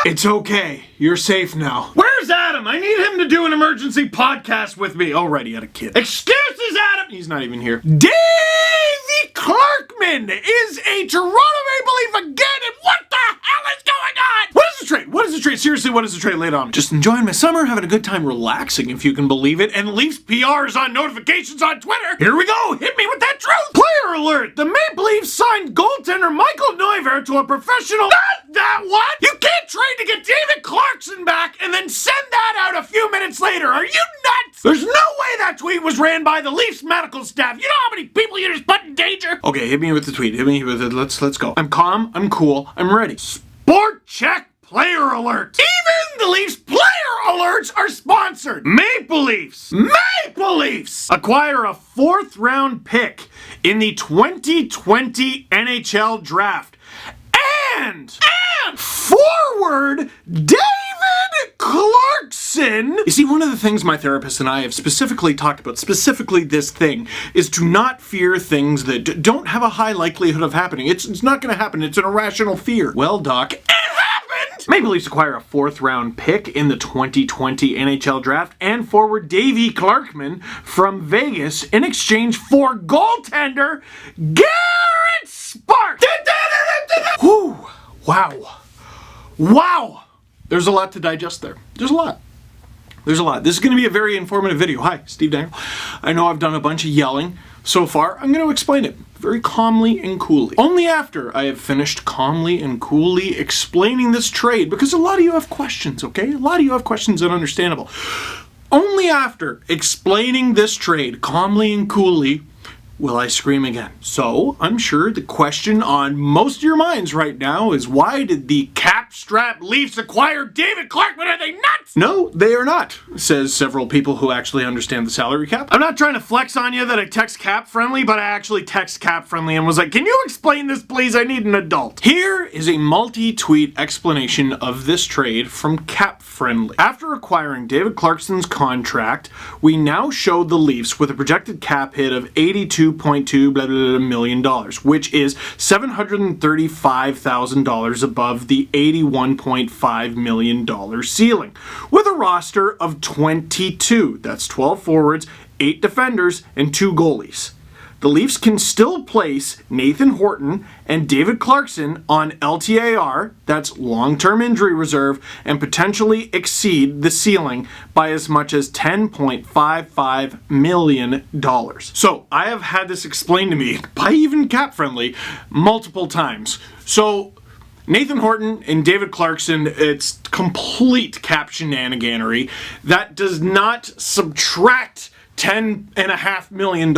It's okay. You're safe now. Where's Adam? I need him to do an emergency podcast with me. Already had a kid. Excuses, Adam! He's not even here. Davy Clarkson is a Toronto Maple Leaf again, and what the hell is going on? What is the trade? What is the trade? Seriously, what is the trade? Lay it on me. Just enjoying my summer, having a good time relaxing, if you can believe it, and Leafs PR is on notifications on Twitter. Here we go. Hit me with that truth. Player alert. The Maple Leafs signed goaltender Michael Neuvirth to a professional... Not that what? You can't trade to get David Clarkson back and then send that out a few minutes later. Are you nuts? There's no way that tweet was ran by the Leafs medical staff. You know how many people you just put in danger? Okay, hit me with the tweet. Hit me with it. Let's go. I'm calm. I'm cool. I'm ready. Sport check. Player alert. Even the Leafs player alerts are sponsored. Maple Leafs acquire a 4th round pick in the 2020 NHL draft. And forward David Clarkson. You see, one of the things my therapist and I have specifically talked about, specifically this thing, is to not fear things that don't have a high likelihood of happening. It's not going to happen. It's an irrational fear. Well, Doc, it happened! Maple Leafs acquire a 4th round pick in the 2020 NHL draft and forward Davy Clarkson from Vegas in exchange for goaltender Garrett Sparks. Whew. Wow. There's a lot to digest there. There's a lot. This is going to be a very informative video. Hi, Steve Dangle. I know I've done a bunch of yelling so far. I'm going to explain it very calmly and coolly. Only after I have finished calmly and coolly explaining this trade, because a lot of you have questions, okay? A lot of you have questions and understandable. Only after explaining this trade calmly and coolly will I scream again. So, I'm sure the question on most of your minds right now is, why did the cap-strapped Leafs acquire David Clarkson? Are they nuts? No, they are not, says several people who actually understand the salary cap. I'm not trying to flex on you that I text cap-friendly, but I actually text cap-friendly and was like, can you explain this, please? I need an adult. Here is a multi-tweet explanation of this trade from cap-friendly. After acquiring David Clarkson's contract, we now show the Leafs with a projected cap hit of $82.2 million, which is $735,000 above the $81.5 million ceiling, with a roster of 22. That's 12 forwards, 8 defenders, and 2 goalies. The Leafs can still place Nathan Horton and David Clarkson on LTIR, that's long-term injury reserve, and potentially exceed the ceiling by as much as $10.55 million. So, I have had this explained to me by even cap-friendly multiple times. So, Nathan Horton and David Clarkson, it's complete cap shenaniganery. That does not subtract $10.5 million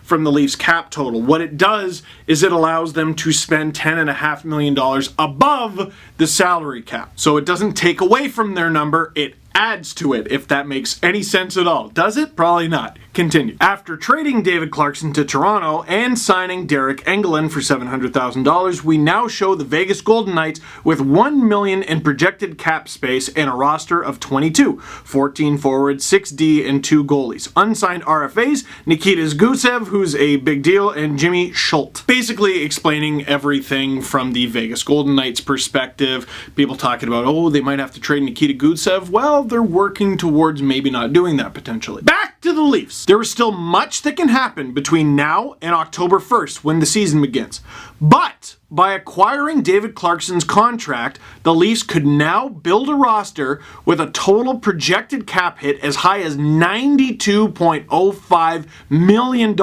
from the Leafs cap total. What it does is it allows them to spend $10.5 million above the salary cap. So it doesn't take away from their number, it adds to it, if that makes any sense at all. Does it? Probably not. Continue. After trading David Clarkson to Toronto and signing Derek Engelland for $700,000, we now show the Vegas Golden Knights with $1 million in projected cap space and a roster of 22, 14 forwards, 6D, and 2 goalies. Unsigned RFAs, Nikita Gusev, who's a big deal, and Jimmy Schultz. Basically explaining everything from the Vegas Golden Knights perspective. People talking about, oh, they might have to trade Nikita Gusev. Well, they're working towards maybe not doing that potentially. Back to the Leafs. There is still much that can happen between now and October 1st when the season begins. But by acquiring David Clarkson's contract, the Leafs could now build a roster with a total projected cap hit as high as $92.05 million,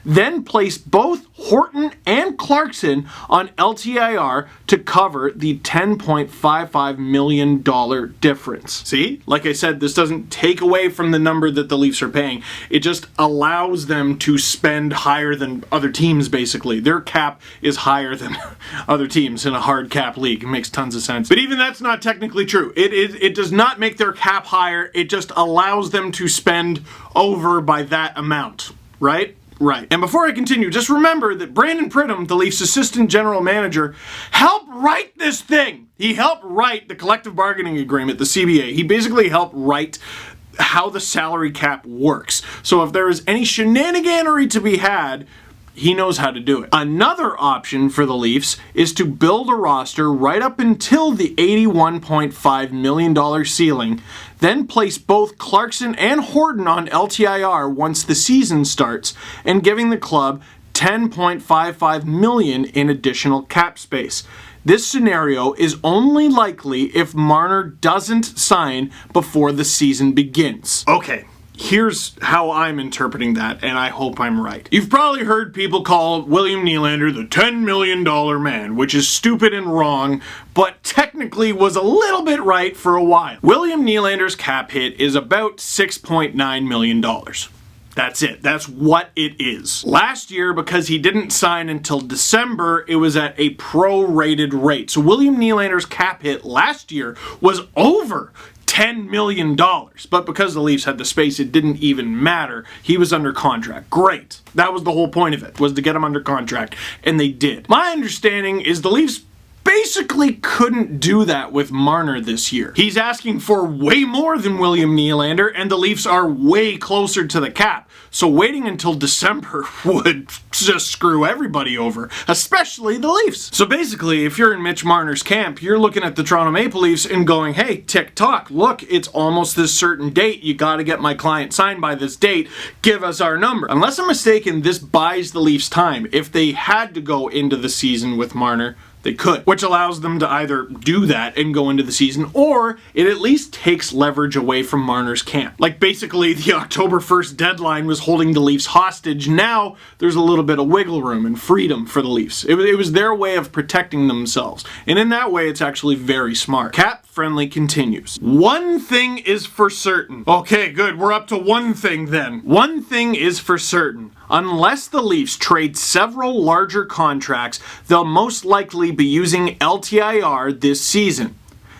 then place both Horton and Clarkson on LTIR to cover the $10.55 million difference. See? Like I said, this doesn't take away from the number that the Leafs are paying. It just allows them to spend higher than other teams, basically. Their cap is higher than other teams in a hard cap league. It makes tons of sense. But even that's not technically true. It does not make their cap higher. It just allows them to spend over by that amount. Right? Right. And before I continue, just remember that Brandon Pridham, the Leafs assistant general manager, helped write this thing. He helped write the collective bargaining agreement, the CBA. He basically helped write how the salary cap works. So if there is any shenaniganery to be had, He knows how to do it. Another option for the Leafs is to build a roster right up until the $81.5 million ceiling, then place both Clarkson and Horton on LTIR once the season starts, and giving the club $10.55 million in additional cap space. This scenario is only likely if Marner doesn't sign before the season begins. Okay, here's how I'm interpreting that, and I hope I'm right. You've probably heard people call William Nylander the $10 million man, which is stupid and wrong, but technically was a little bit right for a while. William Nylander's cap hit is about $6.9 million. That's it. That's what it is. Last year, because he didn't sign until December, it was at a prorated rate. So William Nylander's cap hit last year was over $10 million. But because the Leafs had the space, it didn't even matter. He was under contract. Great. That was the whole point of it, was to get him under contract. And they did. My understanding is the Leafs basically couldn't do that with Marner this year. He's asking for way more than William Nylander, and the Leafs are way closer to the cap. So waiting until December would just screw everybody over, especially the Leafs. So basically, if you're in Mitch Marner's camp, you're looking at the Toronto Maple Leafs and going, hey, tick-tock, look, it's almost this certain date. You got to get my client signed by this date. Give us our number. Unless I'm mistaken, this buys the Leafs time. If they had to go into the season with Marner, they could, which allows them to either do that and go into the season, or it at least takes leverage away from Marner's camp. Like basically the October 1st deadline was holding the Leafs hostage. Now there's a little bit of wiggle room and freedom for the Leafs. It was their way of protecting themselves. And in that way, it's actually very smart. Cap Friendly continues. One thing is for certain. Okay, good. We're up to one thing then. One thing is for certain. Unless the Leafs trade several larger contracts, they'll most likely be using LTIR this season.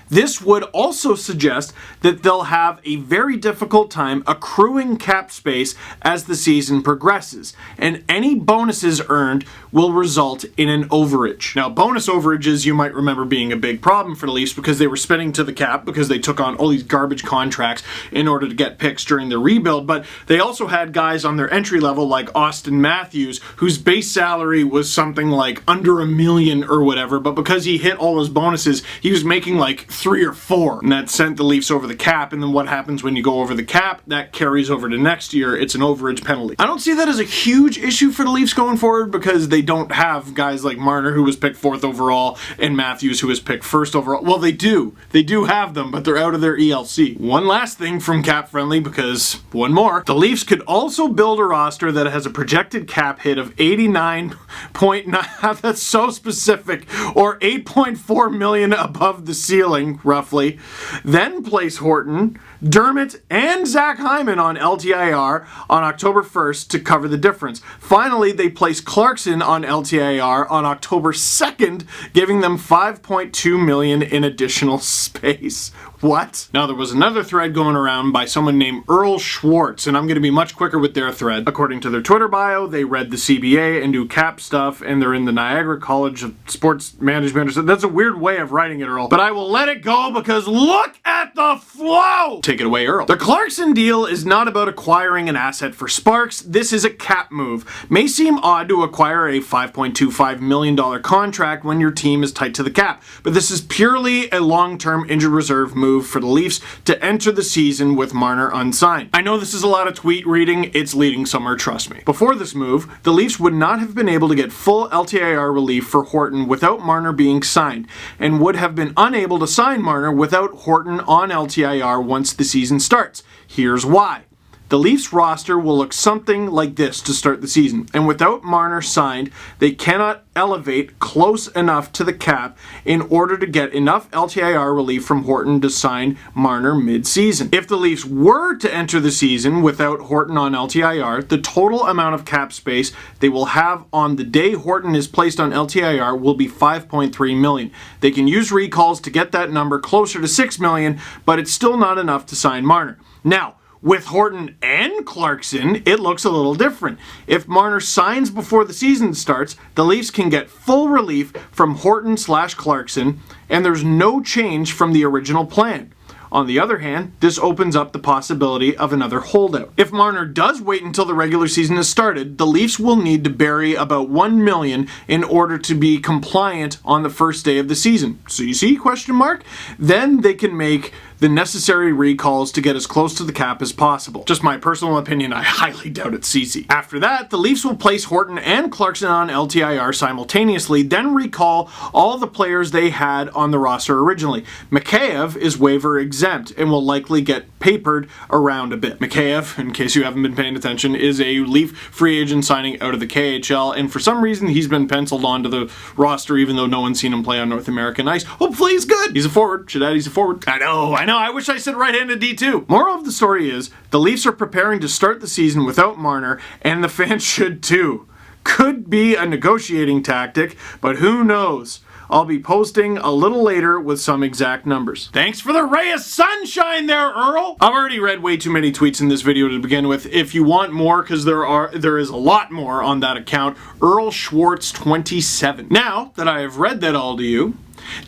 This would also suggest that they'll have a very difficult time accruing cap space as the season progresses, and any bonuses earned will result in an overage. Now, bonus overages, you might remember, being a big problem for the Leafs because they were spending to the cap because they took on all these garbage contracts in order to get picks during the rebuild, but they also had guys on their entry level like Auston Matthews, whose base salary was something like under $1 million or whatever, but because he hit all his bonuses, he was making like 3 or 4, and that sent the Leafs over the cap. And then what happens when you go over the cap? That carries over to next year. It's an overage penalty. I don't see that as a huge issue for the Leafs going forward because they don't have guys like Marner, who was picked 4th overall, and Matthews, who was picked 1st overall. Well, they do have them, but they're out of their ELC. One last thing from Cap Friendly, because one more. The Leafs could also build a roster that has a projected cap hit of 89.9, that's so specific, or $8.4 million above the ceiling, roughly. Then place Horton, Dermott, and Zach Hyman on LTIR on October 1st to cover the difference. Finally, they place Clarkson on LTIR on October 2nd, giving them $5.2 million in additional space. What? Now, there was another thread going around by someone named Earl Schwartz, and I'm going to be much quicker with their thread. According to their Twitter bio, they read the CBA and do cap stuff, and they're in the Niagara College of Sports Management. That's a weird way of writing it, Earl, but I will let it go because look at the flow! Take it away, Earl. The Clarkson deal is not about acquiring an asset for Sparks. This is a cap move. May seem odd to acquire a $5.25 million contract when your team is tight to the cap, but this is purely a long-term injured reserve move for the Leafs to enter the season with Marner unsigned. I know this is a lot of tweet reading. It's leading somewhere, trust me. Before this move, the Leafs would not have been able to get full LTIR relief for Horton without Marner being signed, and would have been unable to sign Marner without Horton on LTIR once the season starts. Here's why. The Leafs roster will look something like this to start the season, and without Marner signed, they cannot elevate close enough to the cap in order to get enough LTIR relief from Horton to sign Marner mid-season. If the Leafs were to enter the season without Horton on LTIR, the total amount of cap space they will have on the day Horton is placed on LTIR will be $5.3 million. They can use recalls to get that number closer to $6 million, but it's still not enough to sign Marner. Now, with Horton and Clarkson, it looks a little different. If Marner signs before the season starts, the Leafs can get full relief from Horton/Clarkson, and there's no change from the original plan. On the other hand, this opens up the possibility of another holdout. If Marner does wait until the regular season has started, the Leafs will need to bury about $1 million in order to be compliant on the first day of the season. So you see, question mark? Then they can make the necessary recalls to get as close to the cap as possible. Just my personal opinion, I highly doubt it's CC. After that, the Leafs will place Horton and Clarkson on LTIR simultaneously, then recall all the players they had on the roster originally. Mikheyev is waiver exempt and will likely get papered around a bit. Mikheyev, in case you haven't been paying attention, is a Leaf free agent signing out of the KHL, and for some reason he's been penciled onto the roster even though no one's seen him play on North American ice. Hopefully he's good. He's a forward. Should add he's a forward. I know. I wish I said right-handed D2. Moral of the story is, the Leafs are preparing to start the season without Marner, and the fans should too. Could be a negotiating tactic, but who knows? I'll be posting a little later with some exact numbers. Thanks for the ray of sunshine there, Earl! I've already read way too many tweets in this video to begin with. If you want more, because there is a lot more on that account, Earl Schwartz 27. Now that I have read that all to you,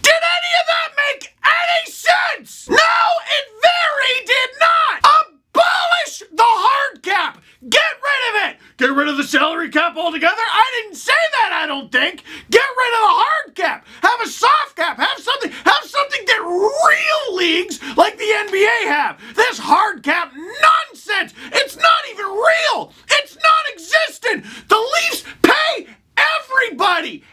did any of that make any sense? No, it very did not! Abolish the hard cap! Get rid of it! Get rid of the salary cap altogether? I didn't say that, I don't think! Get rid of the hard cap! Have a soft cap! Have something that real leagues like the NBA have! This hard cap nonsense! It's not even real! It's non-existent! The Leafs pay everybody!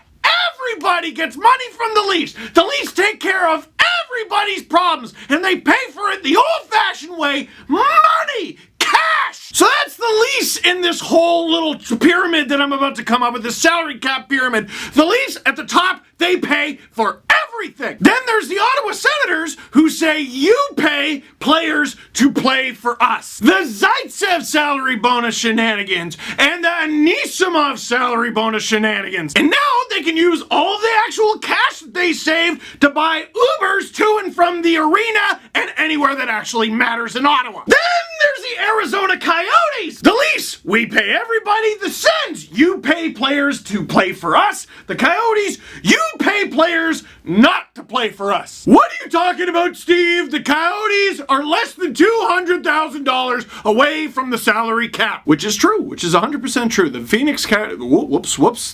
Everybody gets money from the Leafs! The Leafs take care of everybody's problems, and they pay for it the old-fashioned way, money! Cash! So that's the Leafs in this whole little pyramid that I'm about to come up with, this salary cap pyramid. The Leafs at the top, they pay for everything. Then there's the Ottawa Senators who say you pay players to play for us. The Zaitsev salary bonus shenanigans and the Anisimov salary bonus shenanigans. And now they can use all the actual cash that they save to buy Ubers to and from the arena and anywhere that actually matters in Ottawa. Then there's the Arizona Coyotes. The Leafs, we pay everybody the Sens. You pay players to play for us. The Coyotes, you pay players not to play for us. What are you talking about, Steve? The Coyotes are less than $200,000 away from the salary cap. Which is true, which is 100% true. The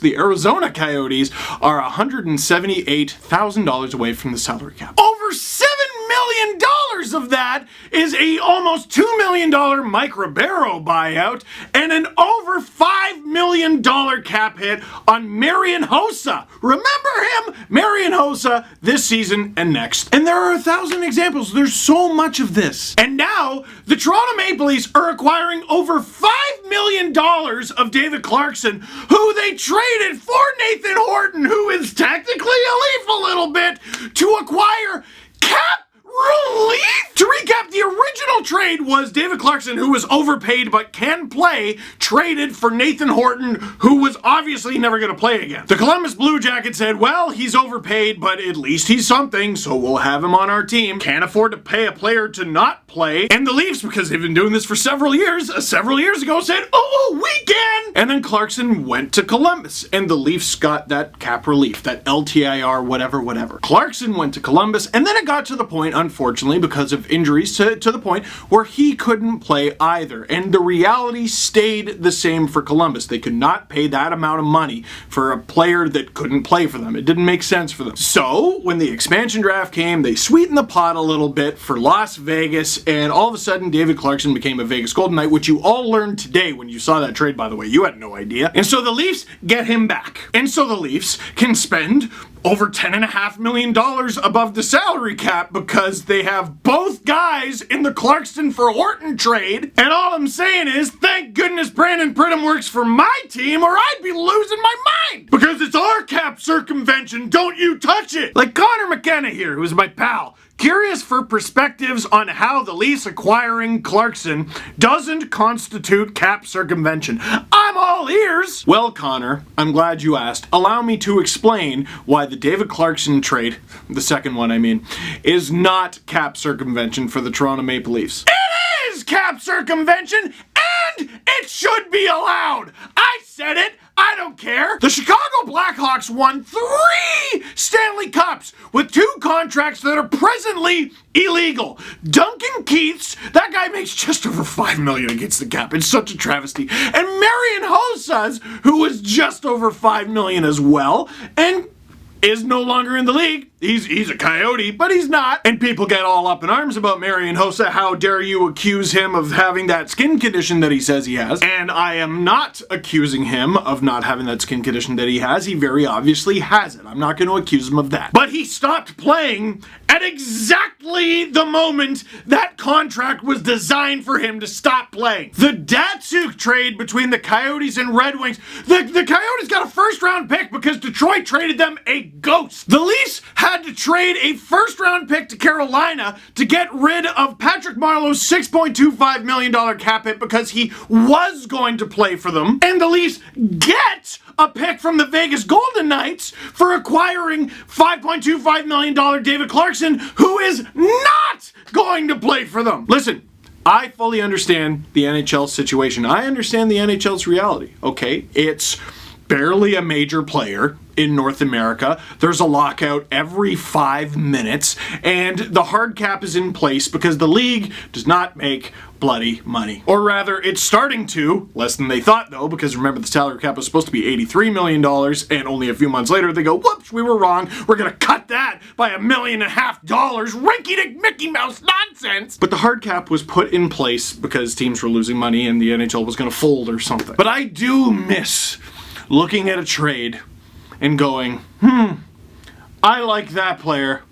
the Arizona Coyotes are $178,000 away from the salary cap. Over $7 million of that is a almost $2 million Mike Ribeiro buyout and an over $5 million cap hit on Marian Hossa. Remember him? Marian Hossa this season and next. And there are 1,000 examples. There's so much of this. And now the Toronto Maple Leafs are acquiring over $5 million of David Clarkson, who they traded for Nathan Horton, who is technically a Leaf a little bit, to acquire cap relief? To recap, the original trade was David Clarkson, who was overpaid but can play, traded for Nathan Horton, who was obviously never going to play again. The Columbus Blue Jackets said, well, he's overpaid, but at least he's something, so we'll have him on our team. Can't afford to pay a player to not play. And the Leafs, because they've been doing this for several years ago, said, oh, we can! And then Clarkson went to Columbus, and the Leafs got that cap relief, that LTIR, whatever. Clarkson went to Columbus, and then it got to the point, unfortunately, because of injuries, to the point where he couldn't play either. And the reality stayed the same for Columbus. They could not pay that amount of money for a player that couldn't play for them. It didn't make sense for them. So, when the expansion draft came, they sweetened the pot a little bit for Las Vegas, and all of a sudden, David Clarkson became a Vegas Golden Knight, which you all learned today when you saw that trade, by the way. You had no idea. And so the Leafs get him back. And so the Leafs can spend over $10.5 million above the salary cap because they have both guys in the Clarkson for Horton trade. And all I'm saying is, thank goodness Brandon Pridham works for my team or I'd be losing my mind. Because it's our cap circumvention, don't you touch it. Like Connor McKenna here, who's my pal. Curious for perspectives on how the Leafs acquiring Clarkson doesn't constitute cap circumvention. I'm all ears! Well, Connor, I'm glad you asked. Allow me to explain why the David Clarkson trade, the second one I mean, is not cap circumvention for the Toronto Maple Leafs. It is cap circumvention, and it should be allowed! I said it! I don't care. The Chicago Blackhawks won 3 Stanley Cups with 2 contracts that are presently illegal. Duncan Keith's, that guy makes just over $5 million against the cap. It's such a travesty. And Marian Hossa's, who was just over $5 million as well, and is no longer in the league. He's a Coyote, but he's not. And people get all up in arms about Marian Hossa. How dare you accuse him of having that skin condition that he says he has? And I am not accusing him of not having that skin condition that he has. He very obviously has it. I'm not going to accuse him of that. But he stopped playing at exactly the moment that contract was designed for him to stop playing. The Datsuk trade between the Coyotes and Red Wings. The Coyotes got a first-round pick because Detroit traded them a ghost. The Leafs had to trade a first-round pick to Carolina to get rid of Patrick Marleau's $6.25 million cap hit because he was going to play for them. And the Leafs get a pick from the Vegas Golden Knights for acquiring $5.25 million David Clarkson, who is not going to play for them. Listen, I fully understand the NHL situation. I understand the NHL's reality, okay? It's barely a major player in North America. There's a lockout every 5 minutes, and the hard cap is in place because the league does not make bloody money. Or rather, it's starting to, less than they thought though, because remember the salary cap was supposed to be $83 million, and only a few months later they go, whoops, we were wrong, we're gonna cut that by $1.5 million, rinky-dink Mickey Mouse nonsense! But the hard cap was put in place because teams were losing money and the NHL was gonna fold or something. But I do miss looking at a trade and going, I like that player,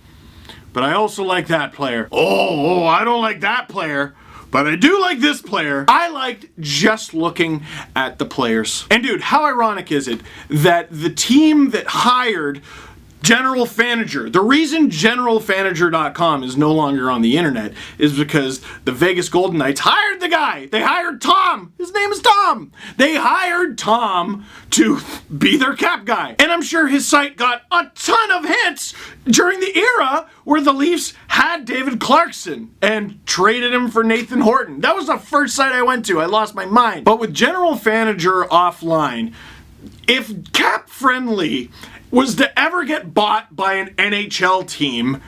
but I also like that player. Oh, I don't like that player, but I do like this player. I liked just looking at the players. And dude, how ironic is it that the team that hired General Fanager, the reason GeneralFanager.com is no longer on the internet is because the Vegas Golden Knights hired the guy. They hired Tom. His name is Tom. They hired Tom to be their cap guy. And I'm sure his site got a ton of hits during the era where the Leafs had David Clarkson and traded him for Nathan Horton. That was the first site I went to. I lost my mind. But with General Fanager offline, if Cap Friendly was to ever get bought by an NHL team,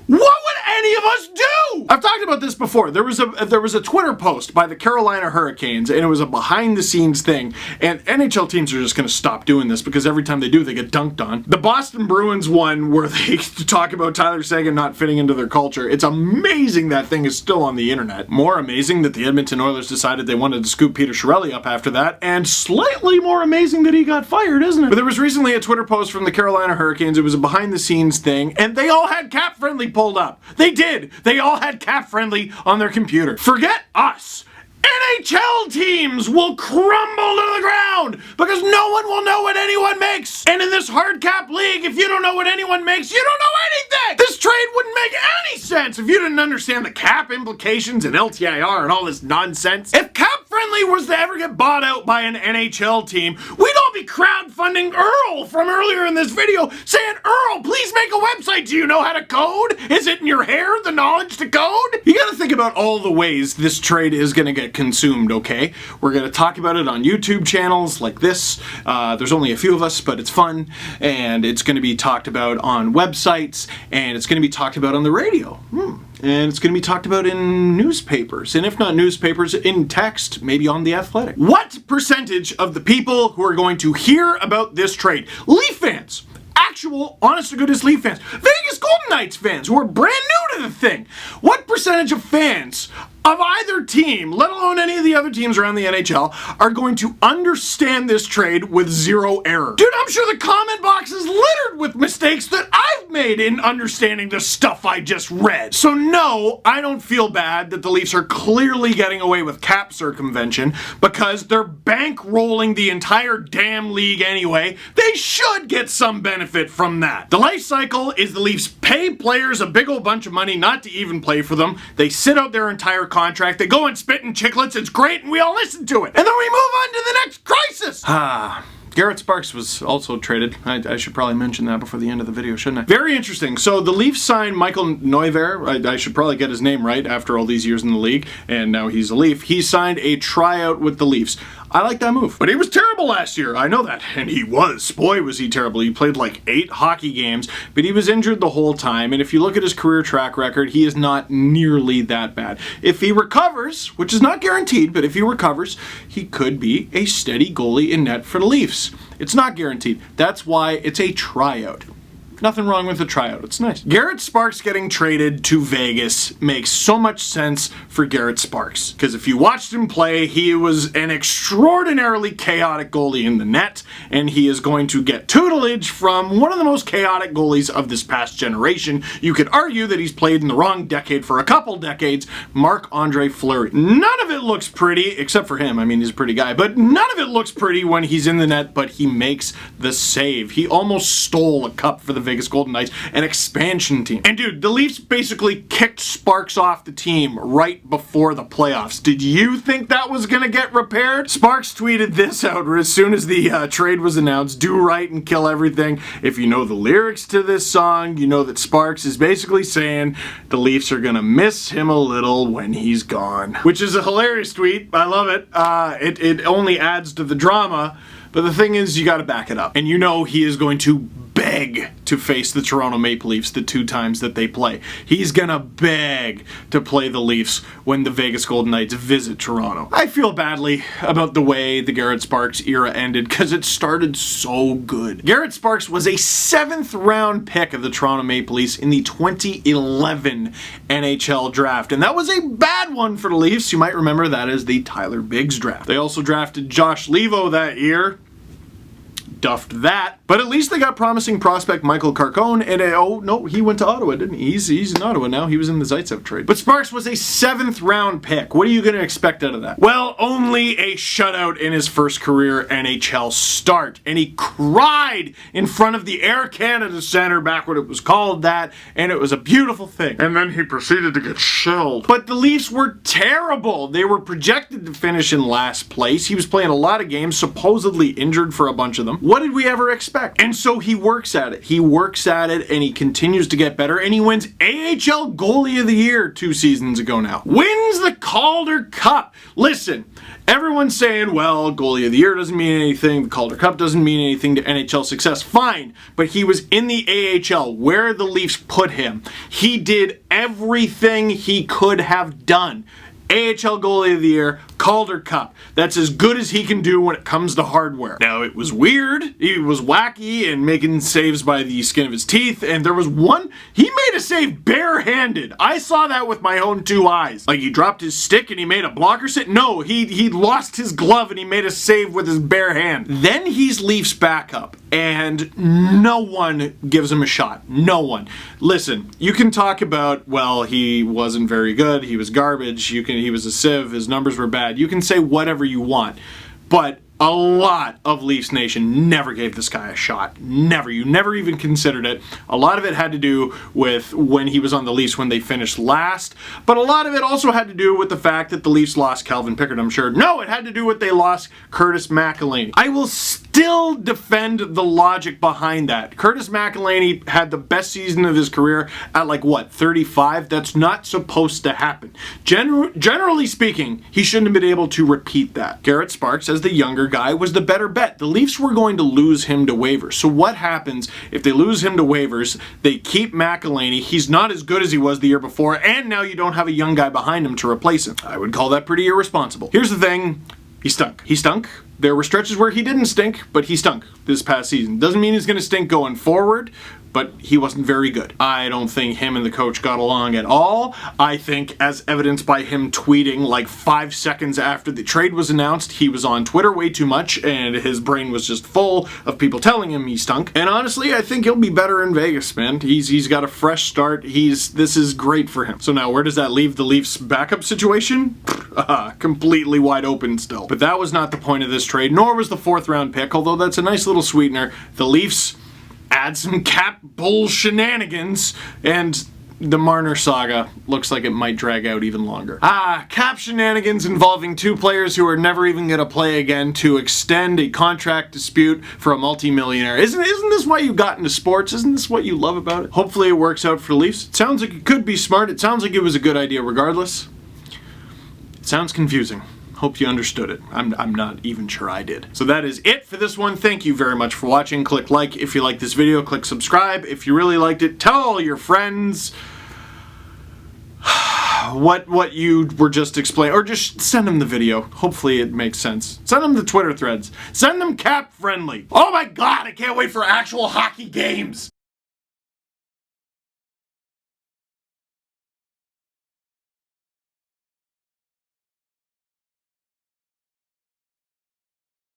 what would any of us do? I've talked about this before. There was a Twitter post by the Carolina Hurricanes, and it was a behind-the-scenes thing. And NHL teams are just going to stop doing this because every time they do, they get dunked on. The Boston Bruins one, where they talk about Tyler Seguin not fitting into their culture. It's amazing that thing is still on the internet. More amazing that the Edmonton Oilers decided they wanted to scoop Peter Chiarelli up after that, and slightly more amazing that he got fired, isn't it? But there was recently a Twitter post from the Carolina Hurricanes. It was a behind-the-scenes thing, and they all had Cap Friendly pulled up. They did. They all had Cap Friendly on their computer. Forget us. NHL teams will crumble to the ground because no one will know what anyone makes. And in this hard cap league, if you don't know what anyone makes, you don't know anything. This trade wouldn't make any sense if you didn't understand the cap implications and LTIR and all this nonsense. If Cap Friendly was to ever get bought out by an NHL team, we'd all be crowdfunding Earl from earlier in this video saying, Earl, please make a website. Do you know how to code? Is it in your hair, the knowledge to code? You gotta think about all the ways this trade is gonna get consumed, okay? We're gonna talk about it on YouTube channels like this. There's only a few of us, but it's fun, and it's gonna be talked about on websites, and it's gonna be talked about on the radio. And it's going to be talked about in newspapers, and if not newspapers, in text, maybe on The Athletic. What percentage of the people who are going to hear about this trade, Leaf fans, actual, honest-to-goodness Leaf fans, Vegas Golden Knights fans who are brand new to the thing, what percentage of fans of either team, let alone any of the other teams around the NHL, are going to understand this trade with zero error? Dude, I'm sure the comment box is littered with mistakes that I've made in understanding the stuff I just read. So no, I don't feel bad that the Leafs are clearly getting away with cap circumvention because they're bankrolling the entire damn league anyway. They should get some benefit from that. The life cycle is the Leafs pay players a big old bunch of money not to even play for them. They sit out their entire contract, they go and spit in chiclets, it's great, and we all listen to it. And then we move on to the next crisis. Garrett Sparks was also traded. I should probably mention that before the end of the video, shouldn't I? Very interesting. So the Leafs signed Michael Neuvirth. I should probably get his name right after all these years in the league, and now he's a Leaf. He signed a tryout with the Leafs. I like that move. But he was terrible last year, I know that. And he was. Boy, was he terrible. He played like 8 hockey games, but he was injured the whole time. And if you look at his career track record, he is not nearly that bad. If he recovers, which is not guaranteed, but if he recovers, he could be a steady goalie in net for the Leafs. It's not guaranteed. That's why it's a tryout. Nothing wrong with the tryout. It's nice. Garrett Sparks getting traded to Vegas makes so much sense for Garrett Sparks. Because if you watched him play, he was an extraordinarily chaotic goalie in the net, and he is going to get tutelage from one of the most chaotic goalies of this past generation. You could argue that he's played in the wrong decade for a couple decades, Marc-Andre Fleury. None of it looks pretty, except for him. I mean, he's a pretty guy, but none of it looks pretty when he's in the net, but he makes the save. He almost stole a cup for the Vegas Golden Knights, an expansion team. And dude, the Leafs basically kicked Sparks off the team right before the playoffs. Did you think that was gonna get repaired? Sparks tweeted this out as soon as the trade was announced: "Do right and kill everything." If you know the lyrics to this song, you know that Sparks is basically saying the Leafs are gonna miss him a little when he's gone. Which is a hilarious tweet. I love it. It only adds to the drama. But the thing is, you gotta back it up. And you know he is going to beg to face the Toronto Maple Leafs the 2 times that they play. He's gonna beg to play the Leafs when the Vegas Golden Knights visit Toronto. I feel badly about the way the Garrett Sparks era ended because it started so good. Garrett Sparks was a 7th round pick of the Toronto Maple Leafs in the 2011 NHL draft, and that was a bad one for the Leafs. You might remember that as the Tyler Biggs draft. They also drafted Josh Levo that year. Duffed that. But at least they got promising prospect Michael Clarkson, and oh no, he went to Ottawa, didn't he? He's in Ottawa now. He was in the Zaitsev trade. But Sparks was a 7th round pick. What are you going to expect out of that? Well, only a shutout in his first career NHL start. And he cried in front of the Air Canada Centre back when it was called that, and it was a beautiful thing. And then he proceeded to get shelled. But the Leafs were terrible. They were projected to finish in last place. He was playing a lot of games, supposedly injured for a bunch of them. What did we ever expect? And so he works at it. He works at it, and he continues to get better, and he wins AHL Goalie of the Year 2 seasons ago now. Wins the Calder Cup. Listen, everyone's saying, well, Goalie of the Year doesn't mean anything, the Calder Cup doesn't mean anything to NHL success. Fine, but he was in the AHL, where the Leafs put him. He did everything he could have done. AHL Goalie of the Year, Calder Cup. That's as good as he can do when it comes to hardware. Now, it was weird, he was wacky and making saves by the skin of his teeth, and there was one, he made a save barehanded. I saw that with my own 2 eyes. Like, he dropped his stick and he made a blocker sit. No, he lost his glove and he made a save with his bare hand. Then he's Leafs backup, and no one gives him a shot. No one. Listen, you can talk about, well, he wasn't very good, he was garbage, he was a sieve, his numbers were bad. You can say whatever you want, but a lot of Leafs Nation never gave this guy a shot. Never. You never even considered it. A lot of it had to do with when he was on the Leafs when they finished last, but a lot of it also had to do with the fact that the Leafs lost Calvin Pickard, I'm sure. No, it had to do with they lost Curtis McElhinney. I will still defend the logic behind that. Curtis McElhinney had the best season of his career at like, what, 35? That's not supposed to happen. Generally speaking, he shouldn't have been able to repeat that. Garrett Sparks, as the younger guy, was the better bet. The Leafs were going to lose him to waivers. So what happens if they lose him to waivers? They keep McElhinney. He's not as good as he was the year before, and now you don't have a young guy behind him to replace him. I would call that pretty irresponsible. Here's the thing. He stunk. He stunk. There were stretches where he didn't stink, but he stunk this past season. Doesn't mean he's going to stink going forward, but he wasn't very good. I don't think him and the coach got along at all. I think, as evidenced by him tweeting like 5 seconds after the trade was announced, he was on Twitter way too much, and his brain was just full of people telling him he stunk. And honestly, I think he'll be better in Vegas, man. He's got a fresh start. This is great for him. So now, where does that leave the Leafs' backup situation? Completely wide open still. But that was not the point of this trade, nor was the 4th round pick, although that's a nice little sweetener. The Leafs add some cap bull shenanigans, and the Marner saga looks like it might drag out even longer. Cap shenanigans involving 2 players who are never even going to play again to extend a contract dispute for a multi-millionaire. Isn't this why you got into sports? Isn't this what you love about it? Hopefully it works out for the Leafs. It sounds like it could be smart. It sounds like it was a good idea regardless. It sounds confusing. Hope you understood it. I'm not even sure I did. So that is it for this one. Thank you very much for watching. Click like if you like this video. Click subscribe if you really liked it. Tell all your friends what you were just explaining, or just send them the video. Hopefully it makes sense. Send them the Twitter threads. Send them cap friendly. Oh my god, I can't wait for actual hockey games.